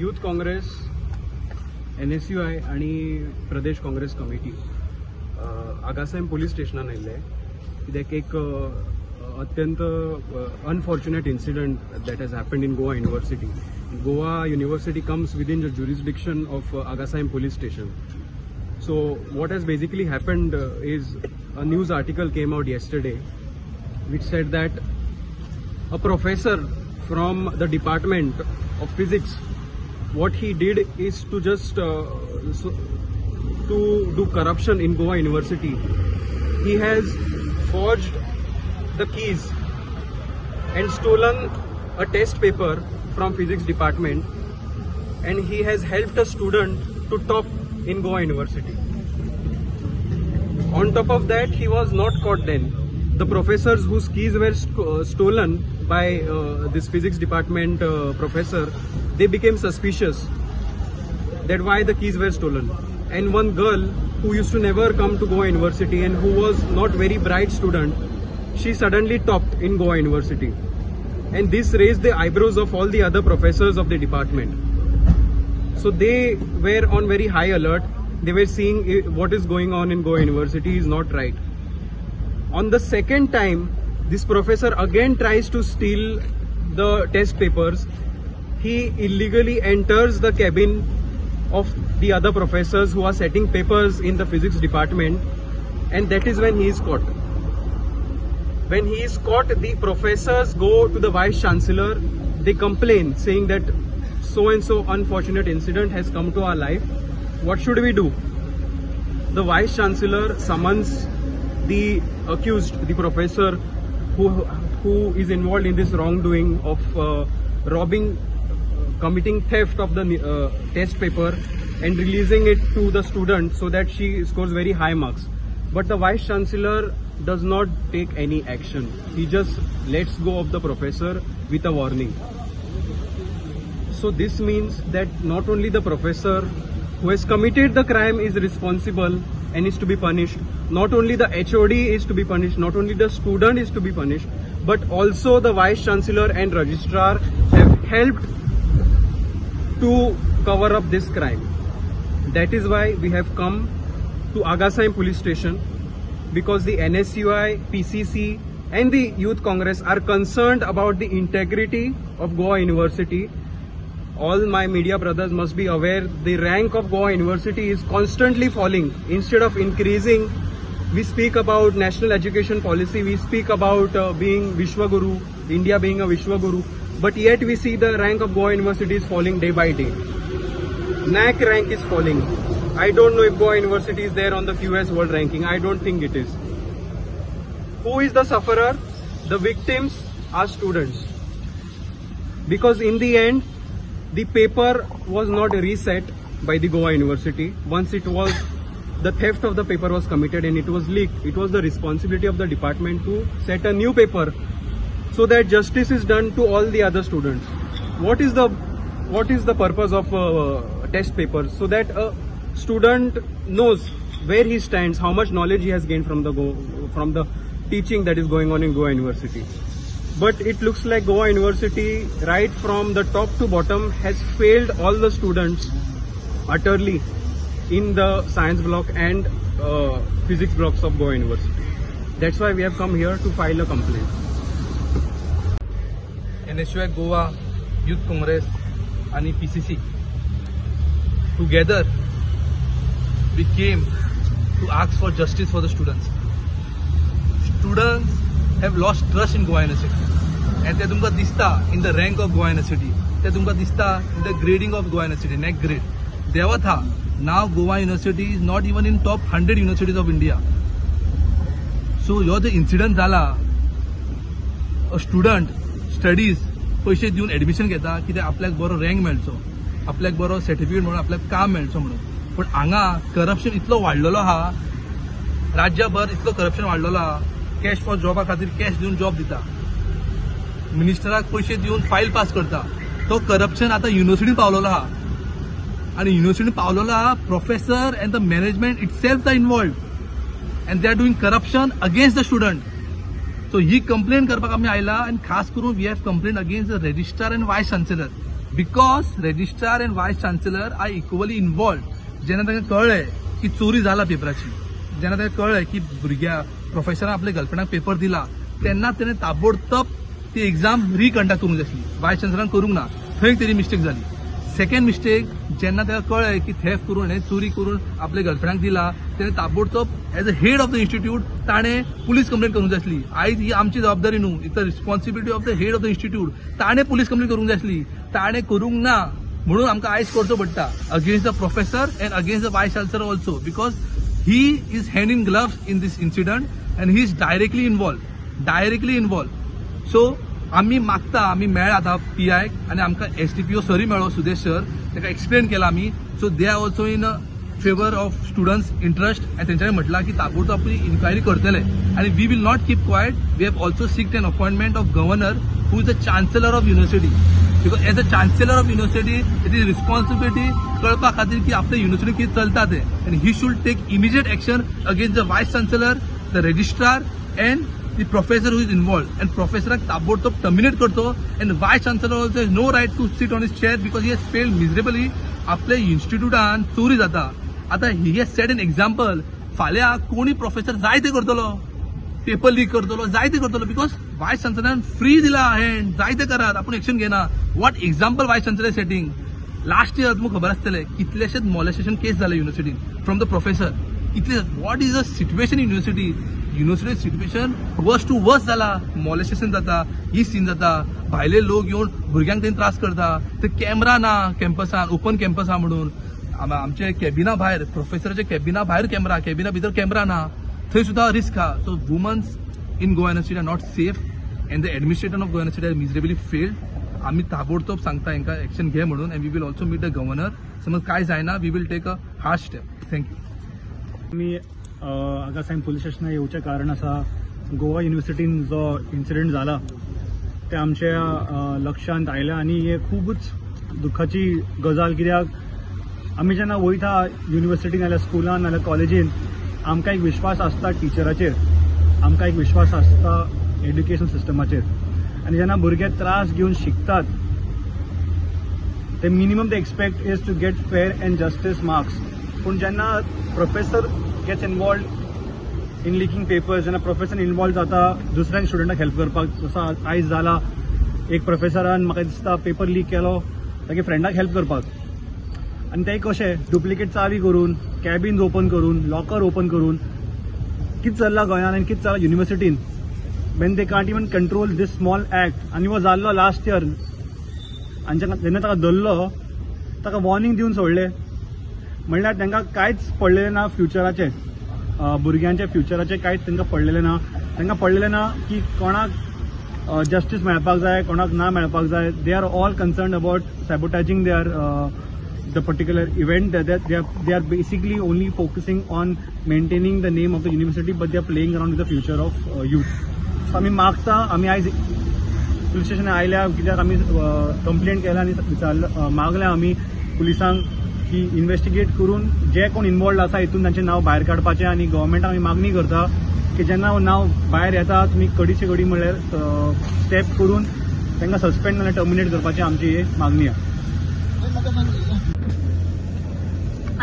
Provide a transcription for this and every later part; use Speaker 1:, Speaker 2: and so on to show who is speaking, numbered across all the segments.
Speaker 1: Youth Congress, NSUI आणि प्रदेश Congress committee आगासाम police स्टेशनान आयिल्ले कित्याक एक अत्यंत unfortunate incident that has happened in Goa University. Goa University comes within the jurisdiction of Agasaim police station. So what has basically happened is a news article came out yesterday which said that a professor from the department of physics, what he did is to just to do corruption in Goa University. He has forged the keys and stolen a test paper from physics department, and he has helped a student to top in Goa University. On top of that, he was not caught then. The professors whose keys were stolen by this physics department professor, they became suspicious that why the keys were stolen. And one girl who used to never come to Goa University and who was not very bright student, she suddenly topped in Goa University. And this raised the eyebrows of all the other professors of the department. So they were on very high alert. They were seeing what is going on in Goa University is not right. On the second time, this professor again tries to steal the test papers. He illegally enters the cabin of the other professors who are setting papers in the physics department, and that is when he is caught. When he is caught, the professors go to the Vice Chancellor. They complain saying that so and so unfortunate incident has come to our life. What should we do? The Vice Chancellor summons the accused, the professor who is involved in this wrongdoing of committing theft of the test paper and releasing it to the student so that she scores very high marks. But the Vice Chancellor does not take any action. He just lets go of the professor with a warning. So this means that not only the professor who has committed the crime is responsible and is to be punished, not only the HOD is to be punished, not only the student is to be punished, but also the Vice Chancellor and Registrar have helped to cover up this crime. That is why we have come to Agasaim police station, because the NSUI, PCC and the Youth Congress are concerned about the integrity of Goa University. All my media brothers must be aware the rank of Goa University is constantly falling instead of increasing. We speak about national education policy, we speak about being Vishwaguru, India being a Vishwaguru, but yet we see the rank of Goa University is falling day by day. NAC rank is falling. I don't know if Goa University is there on the QS World Ranking. I don't think it is. Who is the sufferer? The victims are students. Because in the end, the paper was not reset by the Goa University. Once it was, the theft of the paper was committed and it was leaked. It was the responsibility of the department to set a new paper so that justice is done to all the other students. What is the purpose of test papers? So that a student knows where he stands, how much knowledge he has gained from the teaching that is going on in Goa University. But it looks like Goa University, right from the top to bottom, has failed all the students utterly in the science block and physics blocks of Goa University. That's why we have come here to file a complaint.
Speaker 2: NSUI Goa, Youth Congress and PCC together we came to ask for justice for the students. Students have lost trust in Goa University, and ते तुमका दिसता in the rank of Goa University, ते तुमका दिसता in the grading of Goa University, NAC grade. देवा था, now Goa University is not even in top 100 universities of India. So yo the incident झाला, a student studies पैसे देऊन admission घेता कित्याक आपल्याक बरो रँक मेळचो, आपल्याक बरो सर्टिफिकेट म्हणून आपल्याक काम मेळचो म्हणून. पण हांगा करप्शन इतलो वाडलेलो आहा, राज्यभर इतलो करप्शन वाडलेलो आहा. कॅश फॉर जॉबा खातीर कॅश दिवन जॉब दिता, मिनिस्टराक पैसे दिवन फायल पास करता. तो करप्शन आता युनिव्हर्सिटीन पावलेलो आहा, आणि युनिव्हर्सिटीन पावलेलो आहा. Professor and the management itself are involve and they are doing corruption against the student. So ही कंप्लेन करपाक आमी आयला, आनी खास करून we have complain against the registrar and vice chancellor. Because registrar and vice chancellor are equally involve. जेन्ना तांकां कळ्ळें की चोरी जाला पेपराची, जेन्ना तांकां कळ्ळें की भुरग्या प्रोफेसरान आपल्या गर्लफ्रेंडाक पेपर दिला, तेन्ना तेणें ताबडतोब ती एग्जाम रिकंडक्ट करूंक जाय आसली. वायस चान्सेलरान करूंक ना, थंय तरी मिस्टेक जाली. सेकंड मिस्टेक, जेन्ना ताका कळ्ळें की थेफ्ट करून हे चोरी करून आपल्या गर्लफ्रेंडाक दिला, तेणें ताबडतोब as a head of the institute ताणें पुलीस कंप्लेंट करूंक जाय आसली. आयज ही आमची जबाबदारी न्हू, it's the responsibility of the head of the institute. ताणें पुलीस कंप्लेंट करूंक जाय आसली, ताणें करूंक ना, म्हणून आमकां आयज करचो पडटा against the professor and against the vice chancellor also, because he is hand in gloves in this incident and he is directly involve. So आम्ही मागता, आम्ही मेळ्ळा आतां PI आनी आमकां SDPO सरी मेळ्ळो, सुदेश सर, ताका एक्सप्लेन केला आमी. So they are also in favour of students interest आनी तेंच्यांनी म्हटलां की ताबडतोब आपली इन्क्वायरी करतले आनी we will not keep quiet. We have also seeked an appointment of governor who is the chancellor of university, because as a chancellor of university it is responsibility कळपा खातीर की आपल्या युनिव्हर्सिटी कितें चलता तें, आनी he should take immediate action against the vice chancellor, the registrar and the professor who is involved, and professor ताबडतोब terminate करतो. and vice chancellor also has no right to sit on his chair because he has failed miserably. आपल्या इन्स्टिट्यूटान चोरी जाता. आता he has set an example. फाल्यां कोणी professor जाय ते करतलो, पेपर लीक करतलो, जाय ते करतलो, बिकॉज वायस चान्सेलरान फ्री दिला हँड, जाय ते करात, आपण एक्शन घेना. वॉट एक्झाम्पल वायस चान्सेलर सेटिंग. लास्ट इयर तुमकां खबर आसतलें कितलेशेच मॉलेस्टेशन केस जाले युनिव्हर्सिटीन फ्रॉम द प्रोफेसर. कितले what is the situation in university situation वर्स टू वर्स जाला. मॉलेस्टेशन जाता, ही सीन जाता, भायले लोक येवन भुरग्यांक तें त्रास करता. ते कॅमेरा ना कॅम्पसान, ओपन कॅम्पस आहा म्हणून. आमचे कॅबिना भायर, प्रोफेसराच्या कॅबिना भायर कॅमेरा, कॅबिना भितर कॅमेरा ना, थंय सुद्धा रिस्क आहा. So womans in Goa university are not safe and the administration of Goa university are miserably failed. आम्ही ताबडतोब सांगता हांकां एक्शन घे म्हणून, and we will also meet the governor. समज काय जायना we will take a hard step. Thank you.
Speaker 3: मी आगासायन पुलीस स्टेशनार येवचें कारण आसा, गोवा युनिव्हर्सिटीन जो इन्सिडेंट जाला ते आमच्या लक्षांत आयल्या आनी हे खूबच दुखाची गजाल. कित्याक आमी जेन्ना वयता युनिव्हर्सिटीन नाल्यार स्कुलान नाल्यार कॉलेजीन, आमकां एक विश्वास आसता टिचराचेर, आमकां एक विश्वास आसता एड्युकेशन सिस्टमाचेर. आनी जेन्ना भुरगे त्रास घेवन शिकतात, ते minimum they expect is to get fair and justice marks. पूण जेन्ना professor gets involve in leaking papers, जेन्ना प्रोफेसर इन्वॉल्व जाता दुसऱ्या स्टुडंटाक हेल्प करपाक, जसो आयज जाला एक प्रोफेसरान म्हाका दिसता पेपर लीक केलो तागे फ्रेंडाक हेल्प करपाक, आनी ते कशें डुप्लिकेट चावी करून, कॅबिन्स ओपन करून, लॉकर ओपन करून. कितें चल्लां गोंयान आनी कितें चल्लां युनिव्हर्सिटीन, when they can't even control this small act. आनी हो जाल्लो लास्ट इयर, आनी जेन्ना ताका धरलो ताका वॉर्निंग दिवन सोडले. म्हणल्यार तांकां कांयच पडलेलें ना फ्युचराचें, भुरग्यांच्या फ्युचराचें कांयच तांकां पडलेलें ना. तांकां पडलेलें ना की कोणाक जस्टीस मेळपाक जाय, कोणाक ना मेळपाक जाय. They are all concern about sabotaging their the particular event. They are basically only focusing on maintaining the name of the university, but they are playing around with the future of youth. So आम्ही मागता, आम्ही आज police station आयल्या कित्याक आम्ही complaint केला आनी विचारलं, मागल्या आम्ही पुलिसांक की इन्व्हेस्टिगेट करून जे कोण इन्वॉल्ड आसा हितून तांचें नांव भायर काडपाचें. आनी गव्हर्मेंटाक आमी मागणी करता की जेन्ना नांव भायर येता तुमी कडेचे कडी म्हणल्यार स्टेप करून तांकां सस्पेंड नाल्यार टर्मिनेट करपाची आमची ही मागणी आहे.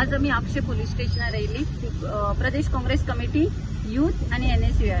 Speaker 4: आज आम्ही आपशे पोलीस स्टेशनार आयिल्ली, प्रदेश काँग्रेस कमिटी, यूथ आणि NSUI.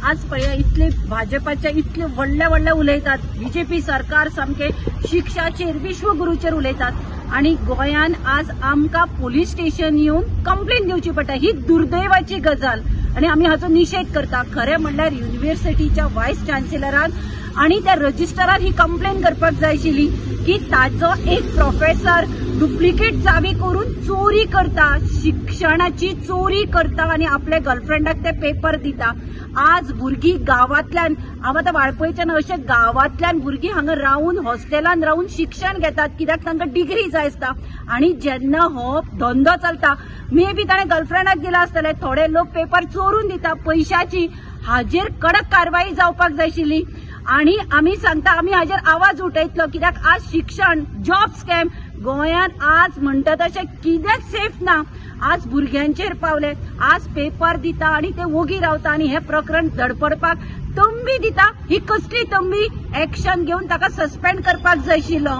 Speaker 4: आज पळया इतले भाजपाचे इतले व्हडले उलयतात, बीजेपी सरकार सामके शिक्षाचेर, विश्वगुरूचेर उलयतात आणि गोंयान आज आमकां पोलीस स्टेशन येवन कंप्लेन दिवची पडटा. ही दुर्दैवाची गजाल आणि आम्ही हाचो निषेध करता. खरें म्हणल्यार युनिव्हर्सिटीच्या वायस चान्सेलरान आणि त्या रजिस्ट्रारान ही कंप्लेन करपाक जाय आशिल्ली की ताचो एक प्रोफेसर डुप्लिकेट चावी करून चोरी करता, शिक्षणाची चोरी करता आणि आपल्या गर्लफ्रेंडाक ते पेपर दिता. आज भुरगीं गांवांतल्यान, हांव आतां वाळपयच्यान अशे गांवांतल्यान भुरगीं हांगा रावून हॉस्टेलान रावून शिक्षण घेतात कित्याक तांकां डिग्री जाय आसता. आणि जेन्ना हो धंदो चलता, मे बी ताणें गर्लफ्रेंडाक दिला आसतलें, थोडे लोक पेपर चोरून दिता पयशाची. हाजेर कडक कारवाई जावपाक जाय आशिल्ली आणि आम्ही सांगता, आम्ही हाजेर आवाज उठयतलो कित्याक आज शिक्षण, जॉब स्कॅम गोंयांत आज म्हणटा तशें कित्याक सेफ ना. आज भुरग्यांचेर पावले, आज पेपर दिता आणि ते वोगी रावता आणि हे प्रकरण धडपडपाक तंबी दिता. ही कसली तंबी? एक्शन घेवन ताका सस्पेंड करपाक जाय आशिल्लो.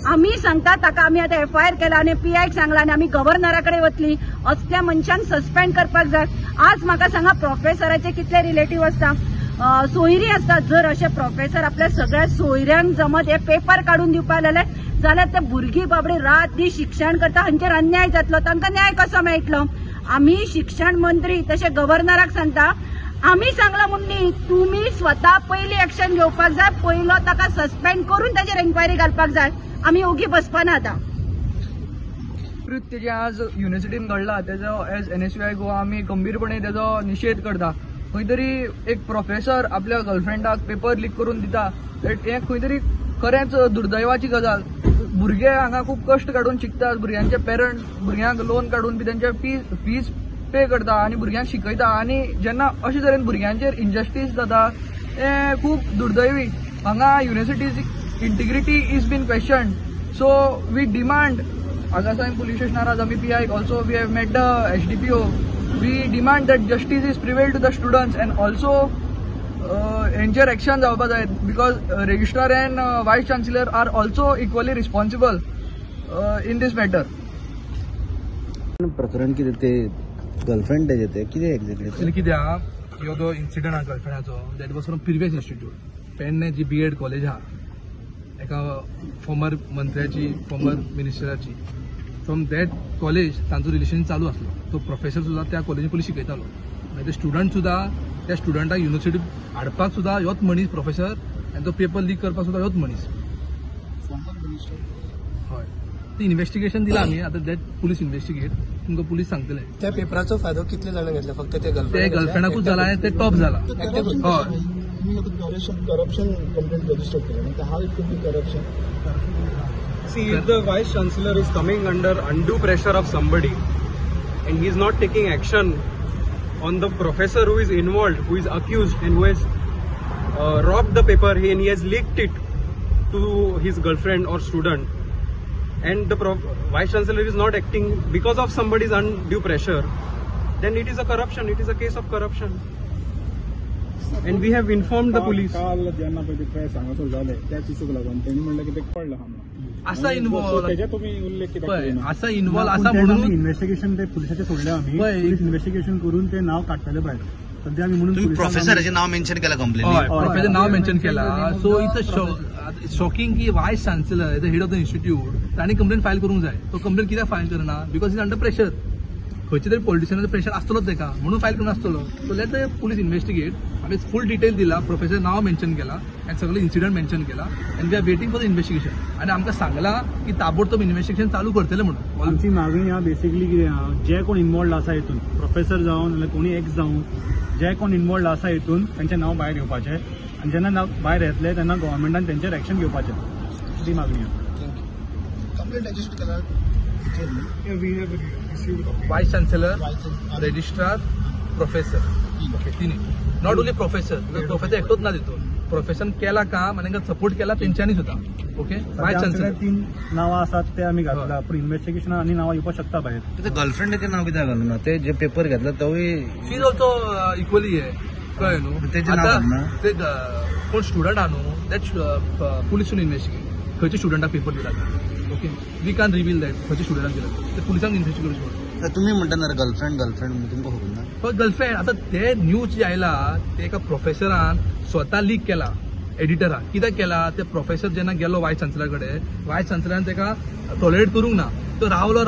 Speaker 4: आम्ही सांगता ताका आम्ही आता FIR केला आणि PIक सांगला आणि आम्ही गव्हर्नराकडे वतली असल्या मनशांक सस्पेंड करपाक जाय. आज म्हाका सांगा प्रोफेसराचे कितले रिलेटिव्ह असता, सोयरी असतात. जर असे प्रोफेसर आपल्या सगळ्या सोयऱ्यांक जमत हे पेपर काढून दिवपाक लागले जाल्यार ते भुरगीं बाबडे रात दीस शिक्षण करता, हांचेर अन्याय जातलो, तांकां न्याय कसो मेळटलो. आम्ही शिक्षण मंत्री तसे गव्हर्नराक सांगता आम्ही सांगला म्हणून तुम्ही स्वतः पहिली एक्शन घेवपाक जाय, पयलो ताका सस्पेंड करून ताचेर एन्क्वायरी घालपाक जाय. आम्ही ओगी बसपाना आता.
Speaker 5: कृत्य जे आज युनिव्हर्सिटीन घडला तेजो एज NSUI गोवा आम्ही गंभीरपणे तेजो निषेध करता. खंय तरी एक प्रोफेसर आपल्या गर्लफ्रेंडाक पेपर लीक करून दिता, हे खंय तरी खरेंच दुर्दैवाची गजाल. भुरगे हांगा खूप कश्ट काढून शिकतात, भुरग्यांचे पेरंट भुरग्यांक लोन काढून बी तेंचे फीज पे करता आणि भुरग्यांक शिकयता, आणि जेन्ना अशे तरेन भुरग्यांचेर इनजस्टीस जाता हे खूप दुर्दैवी. हांगा university's integrity is been questioned. So we demand Agasaim police स्टेशनार आज आम्ही PI also we have met the HDPO. We demand that justice is prevail to the students and also हेंचेर एक्शन जावपाक जाय, because registrar and vice chancellor are also equally responsible in this matter.
Speaker 6: प्रकरण कितें ते girlfriend तेजे ते कितें exactly
Speaker 2: कित्याक ह्यो जो इन्सिडंट आहा गर्लफ्रेंडाचो that was from previous institute. Pedne जी BEd कॉलेज आहा एका फॉर्मर मंत्र्याची, फॉर्मर मिनिस्टराची, फ्रॉम दॅट कॉलेज तांचो रिलेशन चालू आसलो. तो प्रोफेसर सुद्धा त्या कॉलेजीन पयलीं शिकयतालो, मागीर ते स्टुडंट सुद्धा त्या स्टुडंटाक युनिव्हर्सिटीत हाडपाक सुद्धा ह्योच मनीस प्रोफेसर, आनी तो पेपर लीक करपाक सुद्धा ह्योच मनीस. हय, ती इन्व्हेस्टिगेशन दिला आमी आता. दॅट पुलीस इन्व्हेस्टिगेट, तुमकां पुलीस सांगतले.
Speaker 7: त्या पेपराचो फायदो कितले जाणां घेतला? फक्त ते
Speaker 2: गर्लफ्रेंडाकूच जाला आनी ते टॉप जाला. हय,
Speaker 8: corruption complaint registered keलं. How it could be corruption?
Speaker 1: See, if the vice chancellor is coming under undue pressure of somebody and he is not taking action on the professor who is involved, who is accused and who has robbed the paper and he has leaked it to his girlfriend or student, and the vice chancellor is not acting because of somebody's undue pressure, then it is a corruption. It is a case of corruption. And we have informed the police.
Speaker 3: काल ज्यांना पहिले सांगायचं झाले त्या चुकूक लागून त्यांनी म्हणलं की ते कळलं आम्हाला.
Speaker 2: असा इन्व्हॉल्व
Speaker 3: त्याच्यात तुम्ही उल्लेख केला
Speaker 2: असा इन्व्हॉल्व असा म्हणून
Speaker 3: इन्व्हेस्टिगेशन ते पोलिसाचे सोडले आम्ही. पोलीस इन्व्हेस्टिगेशन करून ते नाव काढताले बाहेर. सध्या आम्ही म्हणून
Speaker 6: प्रोफेसराचे नाव मेन्शन केलं कंप्लेंट.
Speaker 2: प्रोफेसर नाव मेन्शन केला. सो इट्स शॉकिंग की वायस chancellor the head of the institute तांणी कंप्लेंट फायल करूंक जाय. तो कंप्लेंट कित्याक फायल करना? Because is under pressure. खंयचे तरी पॉलिटिशियनाचो प्रेशर आसतलोच तेका, म्हणून फायल करून आसतलो. So let the police investigate. आम्ही फुल डिटेल दिला, प्रोफेसर नाव मेन्शन केला आणि सगळे इन्सिडंट मेन्शन केला, and we are waiting for the investigation. आणि आमकां सांगला की ताबडतोब इन्व्हेस्टिगेशन चालू करतले म्हणून.
Speaker 3: आमची मागणी हा बेसिकली कितें आहा, जे कोण इन्वॉल्ड आसा हितून, प्रोफेसर जावन नाल्यार कोणी एक्स जावन जे कोण इन्वॉल्ड आसा हितून तेंचें नाव भायर येवपाचें, आनी जेन्ना नाव भायर येतले तेन्ना गव्हर्मेंटान तेंचेर एक्शन घेवपाचें, ती मागणी आहा.
Speaker 8: Complaint registered keलं.
Speaker 1: We have received.
Speaker 2: वायस चान्सलर, रेजिस्ट्रार, प्रोफेसर, ओके तिनी. नॉट ओनली प्रोफेसर एकटोच ना तितून. प्रोफेसर केला काम आणि सपोर्ट केला तेंच्यांनी सुद्धा. ओके, वायस चान्सलर
Speaker 3: 3 नावां आसात ते आमी घातला, पूण इन्व्हेस्टिगेशनान आनी नावां येवपाक शकता भायर.
Speaker 6: ते गर्लफ्रेंडाचें नाव कित्याक घालूं ना? ते जे पेपर घेतला तोय
Speaker 2: फीज ऑल्सो इक्वली आहे, कळ्ळें न्हू.
Speaker 6: तेजें नांव घालना?
Speaker 2: ते कोण स्टुडंट आहा न्हू, दॅट पुलिसून इन्व्हेस्टिगेट खंयच्या स्टुडंटाक पेपर दिला. Okay, we can reveal that खंयच्या स्टुडंटाक दिला ते पुलिसांक इन्व्हेस्टिगेट करचें.
Speaker 6: तुम्ही म्हणटा ना गर्लफ्रेंड तुमकां खबर ना?
Speaker 2: पण गर्लफ्रेंड आता ते न्यूज जे आयला ते एका प्रोफेसरान स्वता लीक केला एडिटराक. कित्याक केला? ते प्रोफेसर जेन्ना गेलो वायस चान्सलर कडेन, वायस चान्सलरान तेका टॉलरेट करूंक ना. तो रावलो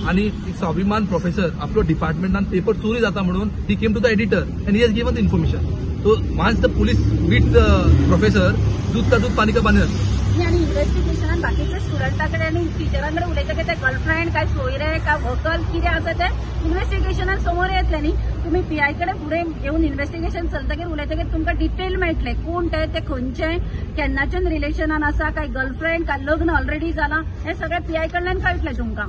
Speaker 2: आणि एक स्वाभिमान प्रोफेसर आपलो डिपार्टमेंटान पेपर चोरी जाता म्हणून he came to the editor and he has given the information. So once the police meet the professor, दूध का दूध पाणी का पाणी जाता.
Speaker 4: आणि इन्व्हेस्टिगेशनात बाकीच्या स्टुडंटाकडे आणि टिचरांकडे उलयता की ते गर्लफ्रेंड काय सोयरे काय व्हकल कितें आसा ते इन्व्हेस्टिगेशनात समोर येतले न्ही. तुम्ही PI कडे फुडें घेवन इन्व्हेस्टिगेशन चलतकीर उलयतकीर तुमकां डिटेल मेळटले कोण ते खंयचे केन्नाच्यान रिलेशनान आसा, काय गर्लफ्रेंड काय लग्न ऑलरेडी जाला, हे सगळे PI कडल्यान कळटले तुमकां.